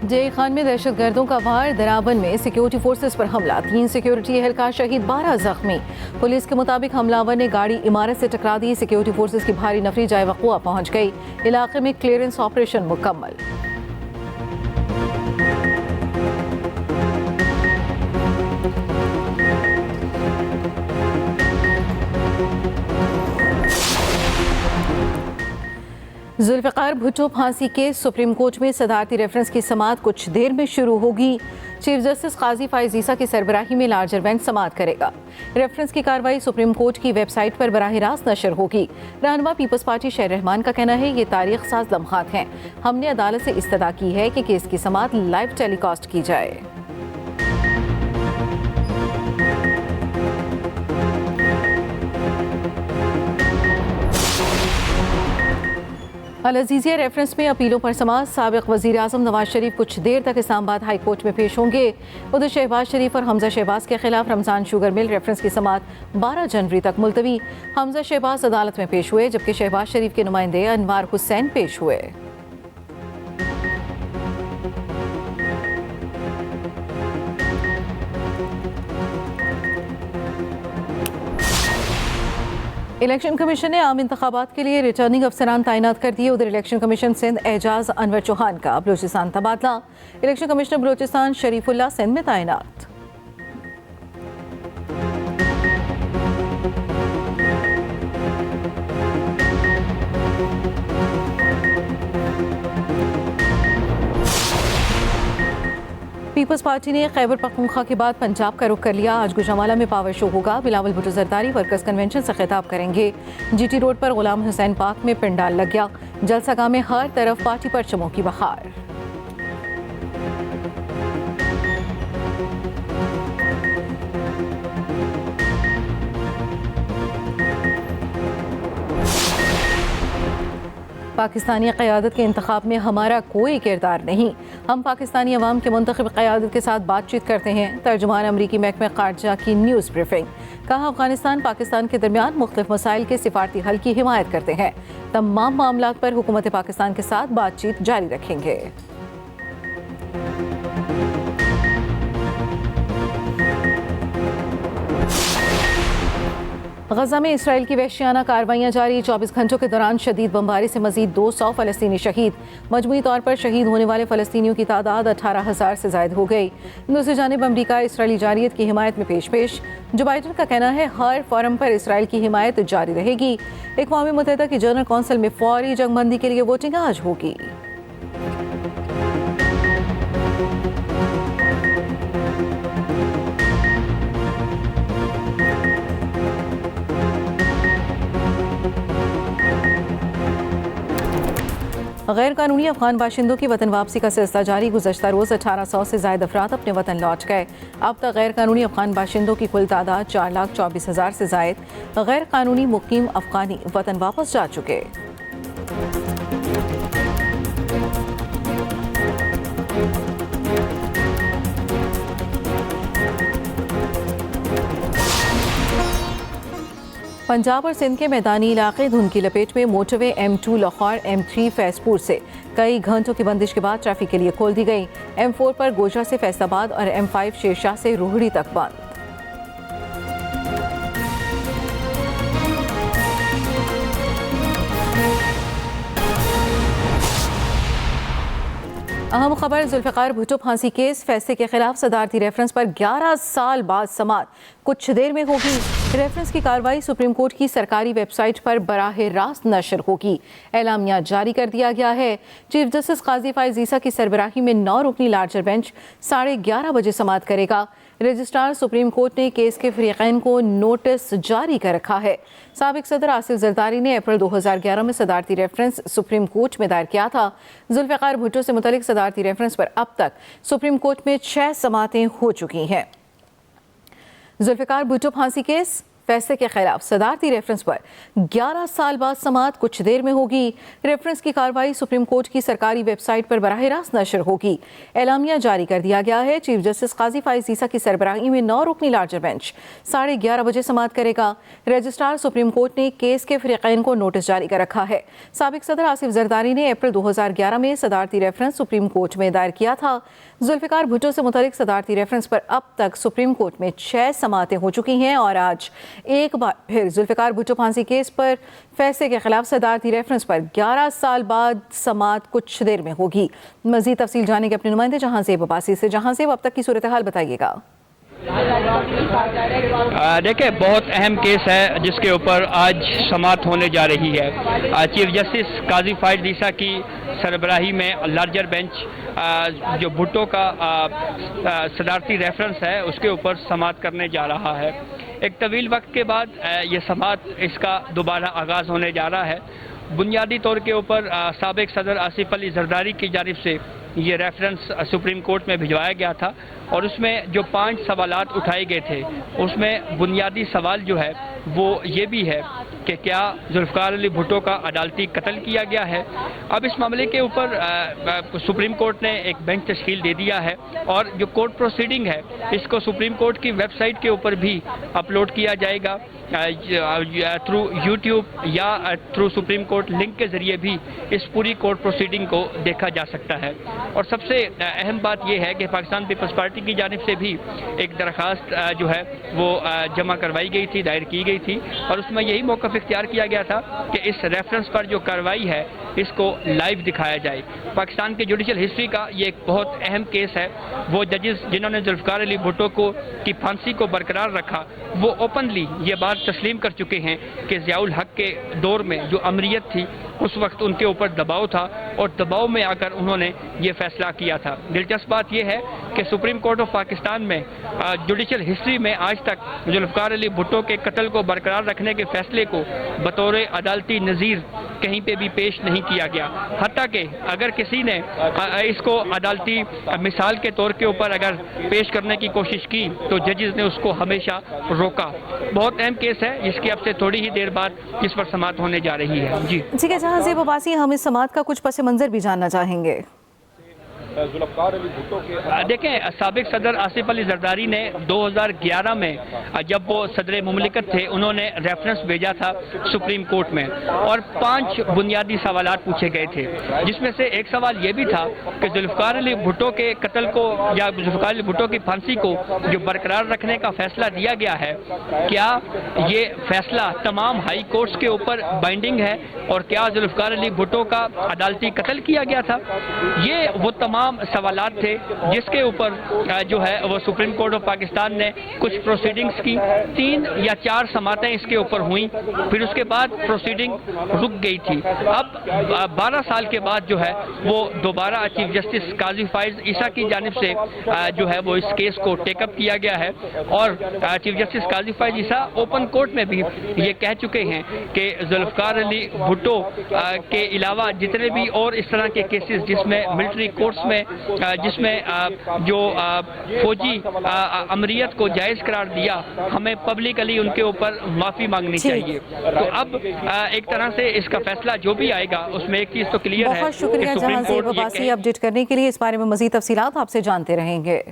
जय खान में दहशतगर्दों का वार, दराबन में सिक्योरिटी फोर्सेस पर हमला, 3 सिक्योरिटी एहलकार शहीद, 12 जख्मी। पुलिस के मुताबिक हमलावर ने गाड़ी इमारत से टकरा दी। सिक्योरिटी फोर्सेस की भारी नफरी जाए वक़ुआ पहुंच गई। इलाके में क्लियरेंस ऑपरेशन मुकम्मल। जुल्फ़िकार भुट्टो फांसी केस, सुप्रीम कोर्ट में सदारती रेफरेंस की समाअत कुछ देर में शुरू होगी। चीफ जस्टिस काजी फाइज ईसा की सरबराही में लार्जर बेंच समाअत करेगा। रेफरेंस की कार्रवाई सुप्रीम कोर्ट की वेबसाइट पर बराह रास्त नशर होगी। रहनुमा पीपल्स पार्टी शेर रहमान का कहना है, ये तारीख साज लम्हात हैं। हमने अदालत से इस्तदा की है कि केस की समाअत लाइव टेलीकास्ट की जाए। अल अजीज़िया रेफरेंस में अपीलों पर समाअत, साबिक वज़ीर आज़म नवाज शरीफ कुछ देर तक इस्लामाबाद हाई कोर्ट में पेश होंगे। उधर शहबाज शरीफ और हमजा शहबाज के खिलाफ रमज़ान शुगर मिल रेफरेंस की समाअत 12 जनवरी तक मुलतवी। हमजा शहबाज अदालत में पेश हुए, जबकि शहबाज शरीफ के नुमाइंदे अनवार हुसैन पेश हुए। इलेक्शन कमीशन ने आम इंतखाबात के लिए रिटर्निंग अफसरान तैनात कर दिए। उधर इलेक्शन कमीशन सिंध एजाज अनवर चौहान का बलूचिस्तान तबादला। इलेक्शन कमिश्नर बलूचिस्तान शरीफुल्लाह सिंध में तैनात। पीपल्स पार्टी ने खैबर पख्तूनख्वा के बाद पंजाब का रुख कर लिया। आज गुजरांवाला में पावर शो होगा। बिलावल भुट्टो जरदारी वर्कर्स कन्वेंशन से खिताब करेंगे। जीटी रोड पर गुलाम हुसैन पार्क में पंडाल लग गया। जलसागाह में हर तरफ पार्टी परचमों की बहार। पाकिस्तानी क़यादत के इंतखाब में हमारा कोई किरदार नहीं। हम पाकिस्तानी अवाम के मुंतखब क़यादत के साथ बातचीत करते हैं। तर्जुमान अमरीकी महकमे ख़ारजा की न्यूज़ ब्रीफिंग। कहा, अफगानिस्तान पाकिस्तान के दरमियान मुख्तलिफ मसाइल के सिफारती हल की हिमायत करते हैं। तमाम मामलात पर हुकूमत पाकिस्तान के साथ बातचीत जारी रखेंगे। गजा में इसराइल की वहशियाना कार्रवाइयाँ जारी। 24 घंटों के दौरान शदीद बमबारी से मजीद 200 फ़लस्तीनी शहीद। मजमूई तौर पर शहीद होने वाले फ़लस्तीनियों की तादाद 18,000 से ज़ायद हो गई। दूसरी जानिब अमरीका इसराइली जारियत की हिमायत में पेश। जो बाइडन का कहना है, हर फोरम पर इसराइल की हिमायत जारी रहेगी। अक़वाम मुत्तहिदा की जनरल कौंसिल में फौरी जंगबंदी के लिए वोटिंग आज होगी। गैर कानूनी अफगान बाशिंदों की वतन वापसी का सिलसिला जारी। गुज़श्ता रोज़ 1800 से ज़ायद अफराद अपने वतन लौट गए। अब तक गैर कानूनी अफगान बाशिंदों की कुल तादाद 4,24,000 से ज़ायद गैर कानूनी मुकीम अफगानी वतन वापस जा चुके। पंजाब और सिंध के मैदानी इलाके धुंध की लपेट में। Motorway M2 Lahore M3 Faizpur से कई घंटों की बंदिश के बाद ट्रैफिक के लिए खोल दी गई। M4 पर गोजरा से फैसलाबाद और M5 शेरशाह से रोहड़ी तक बंद। अहम खबर, जुल्फ़िकार भुट्टो फांसी केस, फैसले के खिलाफ सदारती रेफरेंस पर 11 साल बाद समाअत कुछ देर में होगी। रेफरेंस की कार्रवाई सुप्रीम कोर्ट की सरकारी वेबसाइट पर बराह रास्त नशर होगी। एलामिया जारी कर दिया गया है। चीफ जस्टिस काजी फाइज ईसा की सरबराही में 9 रुकनी लार्जर बेंच 11:30 बजे समाअत करेगा। रजिस्ट्रार सुप्रीम कोर्ट ने केस के फरीक़ैन को नोटिस जारी कर रखा है। साबिक सदर आसिफ जरदारी ने अप्रैल 2011 में सदारती रेफरेंस सुप्रीम कोर्ट में दायर किया था। जुल्फ़िकार भुट्टो से मुतल्लिक सदारती रेफरेंस पर अब तक सुप्रीम कोर्ट में 6 समाअतें हो चुकी हैं। जुल्फ़िकार भुट्टो फांसी केस, फैसले के खिलाफ सदारती रेफरेंस पर 11 साल बाद समाअत कुछ देर में होगी। रेफरेंस की कार्रवाई सुप्रीम कोर्ट की सरकारी वेबसाइट पर बराह रास्त नशर होगी। एलामिया जारी कर दिया गया है। चीफ जस्टिस काजी फाइज ईसा की सरबराही में 9 रुकनी लार्जर बेंच 11:30 बजे समाअत करेगा। रजिस्ट्रार सुप्रीम कोर्ट ने केस के फरीकैन को नोटिस जारी कर रखा है। साबिक सदर आसिफ जरदारी ने अप्रैल 2011 में सदारती रेफरेंस सुप्रीम कोर्ट में दायर किया था। जुल्फिकार भुट्टो से मुतालिक सदारती रेफरेंस पर अब तक सुप्रीम कोर्ट में 6 समाअतें हो चुकी हैं और आज एक बार फिर जुल्फिकार भुट्टो फांसी केस पर फैसले के खिलाफ सदारती रेफरेंस पर 11 साल बाद समाअत कुछ देर में होगी। मजीद तफसील जानने के अपने नुमाइंदे जहांज़ेब अब्बासी से। जहांज़ेब, अब तक की सूरत हाल बताइएगा। देखिए, बहुत अहम केस है जिसके ऊपर आज समाअत होने जा रही है। चीफ जस्टिस काजी फाइज ईसा की सरबराही में लार्जर बेंच जो भुट्टो का सदारती रेफरेंस है उसके ऊपर समाअत करने जा रहा है। एक तवील वक्त के बाद ये समाअत इसका दोबारा आगाज़ होने जा रहा है। बुनियादी तौर के ऊपर साबिक सदर आसिफ अली जरदारी की जानिब से ये रेफरेंस सुप्रीम कोर्ट में भिजवाया गया था और उसमें जो 5 सवालात उठाए गए थे उसमें बुनियादी सवाल जो है वो ये भी है कि क्या जुल्फिकार अली भुट्टो का अदालती कत्ल किया गया है। अब इस मामले के ऊपर सुप्रीम कोर्ट ने एक बेंच तश्कील दे दिया है और जो कोर्ट प्रोसीडिंग है इसको सुप्रीम कोर्ट की वेबसाइट के ऊपर भी अपलोड किया जाएगा थ्रू यूट्यूब या थ्रू सुप्रीम कोर्ट लिंक के ज़रिए भी इस पूरी कोर्ट प्रोसीडिंग को देखा जा सकता है। और सबसे अहम बात यह है कि पाकिस्तान पीपल्स पार्टी की जानिब से भी एक दरख्वास्त जो है वो जमा करवाई गई थी, दायर की गई थी और उसमें यही मौक़िफ़ इख्तियार किया गया था कि इस रेफरेंस पर जो कार्रवाई है इसको लाइव दिखाया जाए। पाकिस्तान की जुडिशल हिस्ट्री का ये एक बहुत अहम केस है। वो जजेस जिन्होंने जुल्फिकार अली भुट्टो की फांसी को बरकरार रखा वो ओपनली ये बात तस्लीम कर चुके हैं कि ज़ियाउल हक के दौर में जो अमरीत थी उस वक्त उनके ऊपर दबाव था और दबाव में आकर उन्होंने ये फैसला किया था। दिलचस्प बात यह है कि सुप्रीम कोर्ट ऑफ पाकिस्तान में जुडिशल हिस्ट्री में आज तक जुल्फिकार अली भुट्टो के कत्ल को बरकरार रखने के फैसले को बतौर अदालती नज़ीर कहीं पे भी पेश नहीं किया गया। हत्ता कि अगर किसी ने इसको अदालती मिसाल के तौर के ऊपर अगर पेश करने की कोशिश की तो जजेस ने उसको हमेशा रोका। बहुत अहम केस है जिसकी अब से थोड़ी ही देर बाद इस पर समाअत होने जा रही है। जी ठीक है जहांज़ेब अब्बासी, हम इस समाअत का कुछ पस मंज़र भी जानना चाहेंगे। देखें, साबिक सदर आसिफ अली जरदारी ने 2011 में जब वो सदर मुमलिकत थे उन्होंने रेफरेंस भेजा था सुप्रीम कोर्ट में और 5 बुनियादी सवालात पूछे गए थे जिसमें से एक सवाल ये भी था कि जुल्फिकार अली भुट्टो के कत्ल को या जुल्फिकार अली भुट्टो की फांसी को जो बरकरार रखने का फैसला दिया गया है क्या ये फैसला तमाम हाई कोर्ट्स के ऊपर बाइंडिंग है और क्या जुल्फिकार अली भुट्टो का अदालती कत्ल किया गया था। ये वो तमाम सवालात थे जिसके ऊपर जो है वो सुप्रीम कोर्ट ऑफ पाकिस्तान ने कुछ प्रोसीडिंग्स की 3 या 4 समाअतें इसके ऊपर हुई, फिर उसके बाद प्रोसीडिंग रुक गई थी। अब 12 साल के बाद जो है वो दोबारा चीफ जस्टिस काजी फाइज ईसा की जानिब से जो है वो इस केस को टेकअप किया गया है और चीफ जस्टिस काजी फाइज ईसा ओपन कोर्ट में भी ये कह चुके हैं कि जुल्फिकार अली भुट्टो के अलावा जितने भी और इस तरह के केसेस जिसमें मिलिट्री कोर्ट्स में जिसमें जो फौजी अमरीत को जायज़ करार दिया हमें पब्लिकली उनके ऊपर माफ़ी मांगनी चाहिए। तो अब एक तरह से इसका फैसला जो भी आएगा उसमें एक चीज़ तो क्लियर है। बहुत शुक्रिया जहांज़ेब अब्बासी अपडेट करने के लिए। इस बारे में मज़ीद तफसीलात आपसे जानते रहेंगे।